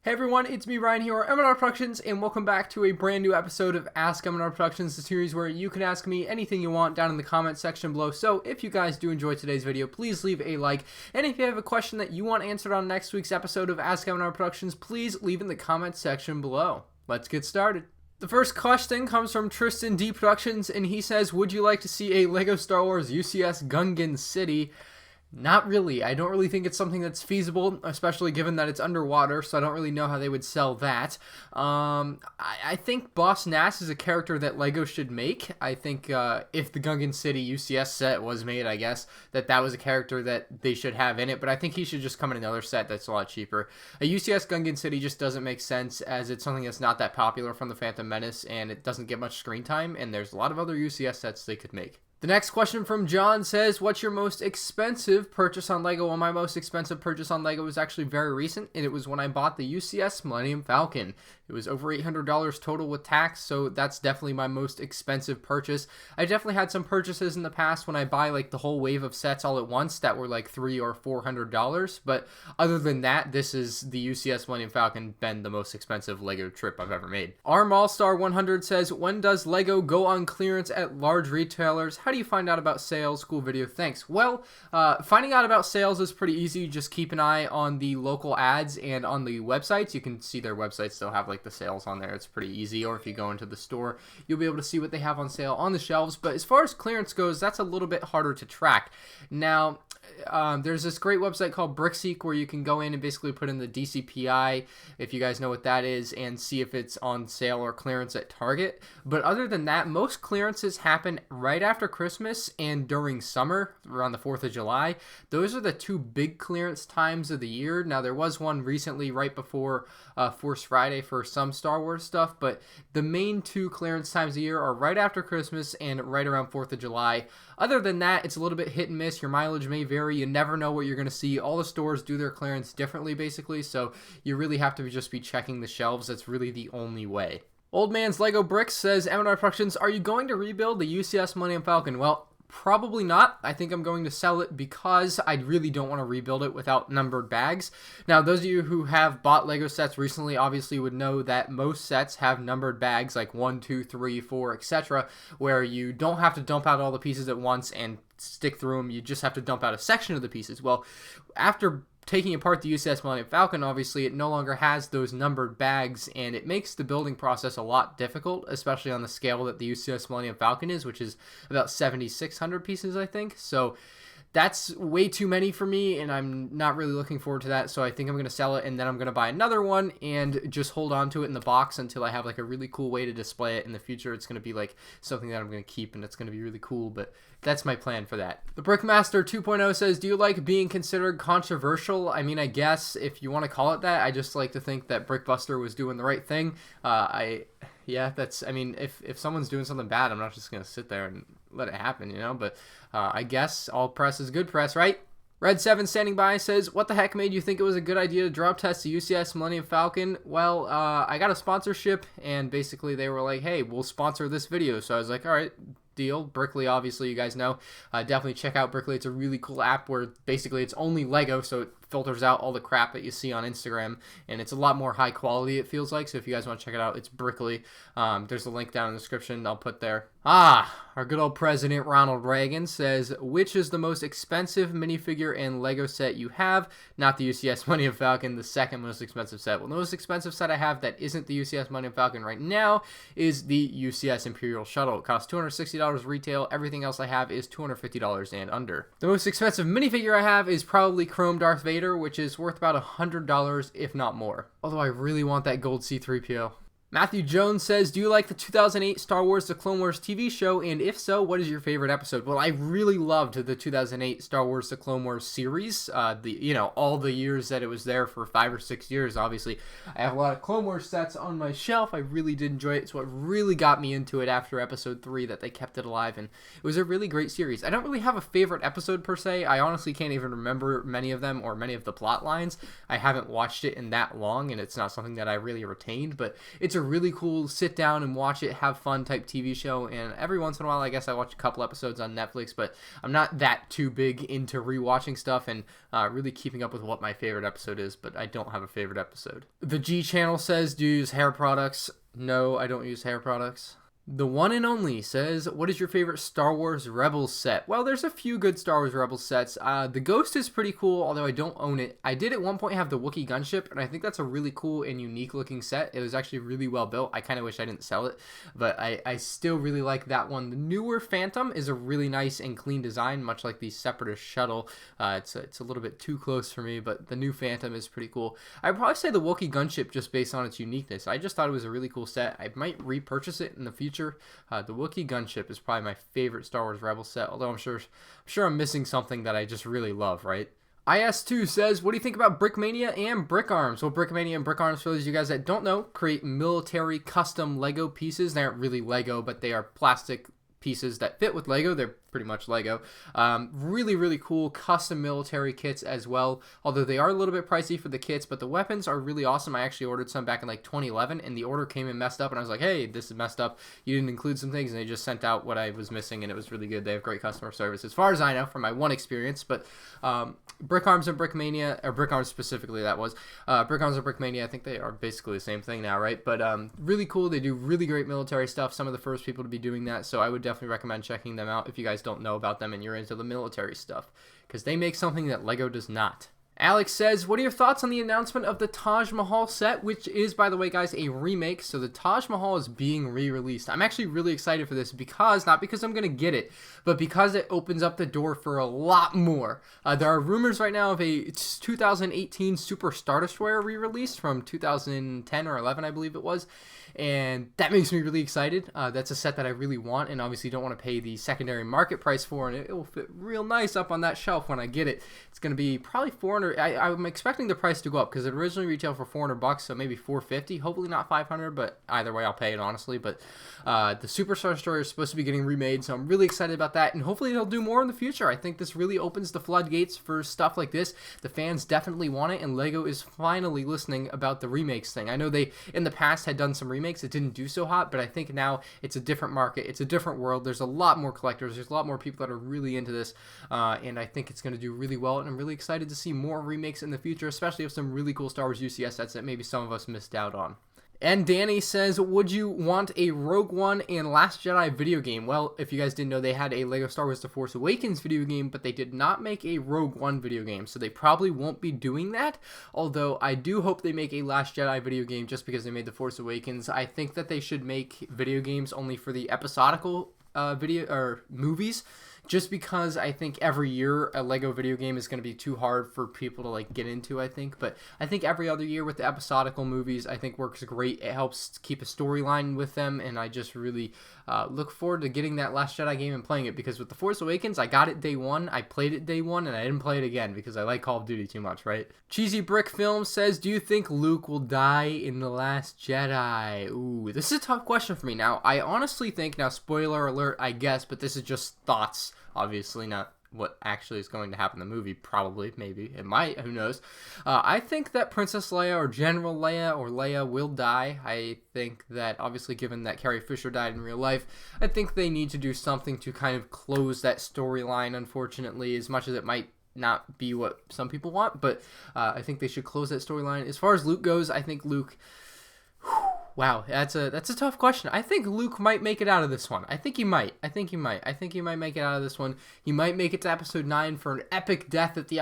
Hey everyone, it's me Ryan here at MandRproductions, and welcome back to a brand new episode of Ask MandRproductions, the series where you can ask me anything you want down in the comment section below. So if you guys do enjoy today's video, please leave a like, and if you have a question that you want answered on next week's episode of Ask MandRproductions, please leave in the comment section below. Let's get started. The first question comes from Tristan D Productions, and he says, would you like to see a LEGO Star Wars UCS Gungan city? Not really. I don't really think it's something that's especially given that it's underwater, so I don't really know how they would sell that. I think Boss Nass is a character that LEGO should make. I think if the Gungan City UCS set was made, I guess, that was a character that they should have in it, but I think he should just come in another set that's a lot cheaper. A UCS Gungan City just doesn't make sense, as it's something that's not that popular from the Phantom Menace, and it doesn't get much screen time, and there's a lot of other UCS sets they could make. The next question from John says, what's your most expensive purchase on LEGO? Well, my most expensive purchase on LEGO was actually very recent, and it was when I bought the UCS Millennium Falcon. It was over $800 total with tax, so that's definitely my most expensive purchase. I definitely had some purchases in the past when I buy like the whole wave of sets all at once that were like $300 or $400, but other than that, this is the UCS Millennium Falcon been the most expensive LEGO trip I've ever made. Arm All-Star 100 says, when does LEGO go on clearance at large retailers? How do you find out about sales? Cool video, thanks. Well, finding out about sales is pretty easy. Just keep an eye on the local ads and on the websites. You can see their websites still have like the sales on there. It's pretty easy. Or if you go into the store, you'll be able to see what they have on sale on the shelves. But as far as clearance goes, that's a little bit harder to track. Now, there's this great website called Brickseek where you can go in and basically put in the DCPI, if you guys know what that is, and see if it's on sale or clearance at Target. But other than that, most clearances happen right after Christmas and during summer, around the 4th of July. Those are the two big clearance times of the year. Now, there was one recently right before Force Friday for some Star Wars stuff, but the main two clearance times of the year are right after Christmas and right around 4th of July. Other than that, it's a little bit hit and miss. Your mileage may vary. You never know what you're going to see. All the stores do their clearance differently, basically, so you really have to just be checking the shelves. That's really the only way. Old Man's Lego Bricks says, MandRproductions, are you going to rebuild the UCS Millennium Falcon? Well, probably not. I think I'm going to sell it because I really don't want to rebuild it without numbered bags. Now, those of you who have bought LEGO sets recently obviously would know that most sets have numbered bags like 1, 2, 3, 4, etc., where you don't have to dump out all the pieces at once and stick through them. You just have to dump out a section of the pieces. Well, after taking apart the UCS Millennium Falcon, obviously, it no longer has those numbered bags, and it makes the building process a lot difficult, especially on the scale that the UCS Millennium Falcon is, which is about 7,600 pieces, I think. So that's way too many for me, and I'm not really looking forward to that, so I think I'm going to sell it, and then I'm going to buy another one and just hold on to it in the box until I have like a really cool way to display it in the future. It's going to be like something that I'm going to keep, and it's going to be really cool, but that's my plan for that. The Brickmaster 2.0 says, do you like being considered controversial? I mean, I guess if you want to call it that. I just like to think that Brickbuster was doing the right thing. Yeah, I mean, if someone's doing something bad, I'm not just going to sit there and let it happen, you know, but I guess all press is good press, right? Red7 standing by says, what the heck made you think it was a good idea to drop test the UCS Millennium Falcon? Well, I got a sponsorship, and basically they were like, hey, we'll sponsor this video. So I was like, all right, deal. Brickley, obviously, you guys know. Definitely check out Brickley. It's a really cool app where basically it's only LEGO, so it filters out all the crap that you see on Instagram, and it's a lot more high quality, it feels like. So if you guys want to check it out, it's Brickley. There's a link down in the description I'll put there. Our good old President Ronald Reagan says, which is the most expensive minifigure and LEGO set you have? Not the UCS Millennium Falcon, the second most expensive set. Well, the most expensive set I have that isn't the UCS Millennium Falcon right now is the UCS Imperial Shuttle. It costs $260 retail. Everything else I have is $250 and under. The most expensive minifigure I have is probably Chrome Darth Vader, which is worth about $100, if not more. Although I really want that gold C-3PO. Matthew Jones says, do you like the 2008 Star Wars The Clone Wars TV show? And if so, what is your favorite episode? Well, I really loved the 2008 Star Wars The Clone Wars series. All the years that it was there for 5 or 6 years, obviously. I have a lot of Clone Wars sets on my shelf. I really did enjoy it. It's what really got me into it after episode 3 that they kept it alive. And it was a really great series. I don't really have a favorite episode per se. I honestly can't even remember many of them or many of the plot lines. I haven't watched it in that long, and it's not something that I really retained. But it's a a really cool sit down and watch it, have fun type TV show. And every once in a while, I guess I watch a couple episodes on Netflix, but I'm not that too big into rewatching stuff and really keeping up with what my favorite episode is, but I don't have a favorite episode. The G channel says, do you use hair products? No, I don't use hair products. The one and only says, what is your favorite Star Wars Rebels set? Well, there's a few good Star Wars Rebels sets. The Ghost is pretty cool, although I don't own it. I did at one point have the Wookiee gunship, and I think that's a really cool and unique looking set. It was actually really well built. I kind of wish I didn't sell it, but I still really like that one. The newer Phantom is a really nice and clean design, much like the Separatist Shuttle. It's a little bit too close for me, but the new Phantom is pretty cool. I'd probably say the Wookiee gunship just based on its uniqueness. I just thought it was a really cool set. I might repurchase it in the future. The Wookiee gunship is probably my favorite Star Wars Rebels set, although I'm sure I'm missing something that I just really love, right? IS2 says, what do you think about Brick Mania and Brick Arms? Well, Brick Mania and Brick Arms, for those of you guys that don't know, create military custom Lego pieces. They aren't really Lego, but they are plastic pieces that fit with Lego. They're pretty much Lego. Really, really cool custom military kits as well, although they are a little bit pricey for the kits, but the weapons are really awesome. I actually ordered some back in like 2011, and the order came in messed up, and I was like, hey, this is messed up. You didn't include some things, and they just sent out what I was missing, and it was really good. They have great customer service, as far as I know, from my one experience. But Brick Arms and Brick Mania, or Brick Arms specifically, that was. Brick Arms and Brick Mania, I think they are basically the same thing now, right? But really cool. They do really great military stuff. Some of the first people to be doing that, so I would definitely recommend checking them out if you guys don't know about them and you're into the military stuff, because they make something that Lego does not. Alex says, what are your thoughts on the announcement of the Taj Mahal set, which is, by the way, guys, a remake. So the Taj Mahal is being re-released. I'm actually really excited for this because, not because I'm going to get it, but because it opens up the door for a lot more. There are rumors right now of a 2018 Super Star Destroyer re-release from 2010 or 11, I believe it was. And that makes me really excited. That's a set that I really want and obviously don't want to pay the secondary market price for, and it will fit real nice up on that shelf when I get it. It's going to be probably 400. I'm expecting the price to go up because it originally retailed for $400, so maybe 450. Hopefully not 500, but either way I'll pay it honestly. But the Super Star Destroyer is supposed to be getting remade, so I'm really excited about that, and hopefully they'll do more in the future. I think this really opens the floodgates for stuff like this. The fans definitely want it, and Lego is finally listening about the remakes thing. I know they in the past had done some remakes. It didn't do so hot, but I think now it's a different market. It's a different world. There's a lot more collectors. There's a lot more people that are really into this, and I think it's going to do really well, and I'm really excited to see more remakes in the future, especially of some really cool Star Wars UCS sets that maybe some of us missed out on. And Danny says, would you want a Rogue One and Last Jedi video game? Well, if you guys didn't know, they had a Lego Star Wars The Force Awakens video game, but they did not make a Rogue One video game, so they probably won't be doing that, although I do hope they make a Last Jedi video game just because they made The Force Awakens. I think that they should make video games only for the episodical video or movies, just because I think every year a Lego video game is going to be too hard for people to like get into, I think. But I think every other year with the episodical movies, I think works great. It helps keep a storyline with them, and I just really look forward to getting that Last Jedi game and playing it, because with The Force Awakens, I got it day one, I played it day one, and I didn't play it again because I like Call of Duty too much, right? Cheesy Brick Film says, do you think Luke will die in The Last Jedi? Ooh, this is a tough question for me. Now, I honestly think, now spoiler alert, I guess, but this is just thoughts, obviously not what actually is going to happen in the movie. Probably, maybe, it might, who knows. I think that Princess Leia or General Leia or Leia will die. I think that, obviously, given that Carrie Fisher died in real life, I think they need to do something to kind of close that storyline, unfortunately, as much as it might not be what some people want, but I think they should close that storyline. As far as Luke goes, I think Luke... Wow, that's a tough question. I think Luke might make it out of this one. I think he might make it out of this one. He might make it to episode 9 for an epic death at the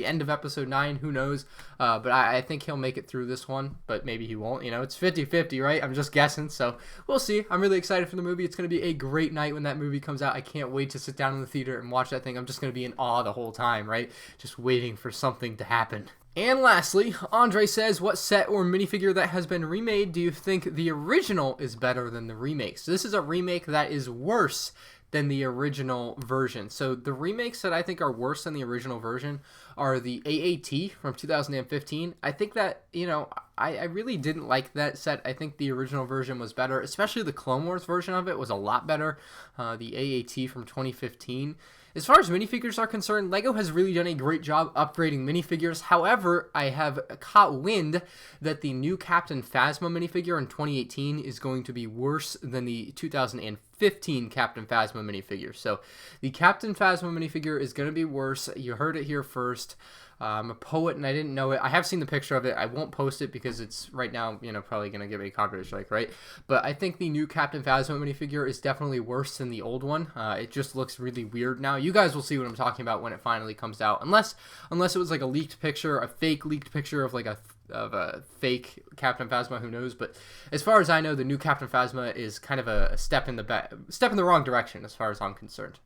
end of episode 9. Who knows? But I think he'll make it through this one, but maybe he won't. You know, it's 50-50, right? I'm just guessing, so we'll see. I'm really excited for the movie. It's going to be a great night when that movie comes out. I can't wait to sit down in the theater and watch that thing. I'm just going to be in awe the whole time, right? Just waiting for something to happen. And lastly, Andre says, what set or minifigure that has been remade do you think the original is better than the remake? So this is a remake that is worse than the original version. So the remakes that I think are worse than the original version are the AAT from 2015. I think that, you know, I really didn't like that set. I think the original version was better, especially the Clone Wars version of it was a lot better. The AAT from 2015 As far as minifigures are concerned, LEGO has really done a great job upgrading minifigures. However, I have caught wind that the new Captain Phasma minifigure in 2018 is going to be worse than the 2015 Captain Phasma minifigure. So the Captain Phasma minifigure is going to be worse. You heard it here first. I'm a poet and I didn't know it. I have seen the picture of it. I won't post it because it's right now, probably going to give me a copyright strike, right? But I think the new Captain Phasma minifigure is definitely worse than the old one. It just looks really weird now. You guys will see what I'm talking about when it finally comes out. Unless it was like a leaked picture, a fake leaked picture of like a fake Captain Phasma, who knows? But as far as I know, the new Captain Phasma is kind of a step in the wrong direction as far as I'm concerned.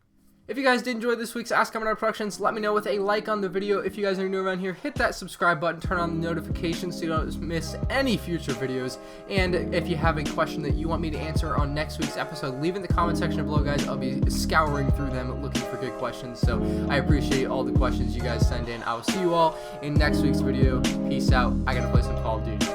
If you guys did enjoy this week's Ask MandRproductions, let me know with a like on the video. If you guys are new around here, hit that subscribe button, turn on the notifications so you don't miss any future videos. And if you have a question that you want me to answer on next week's episode, leave it in the comment section below, guys. I'll be scouring through them looking for good questions. So I appreciate all the questions you guys send in. I will see you all in next week's video. Peace out. I gotta play some Call of Duty.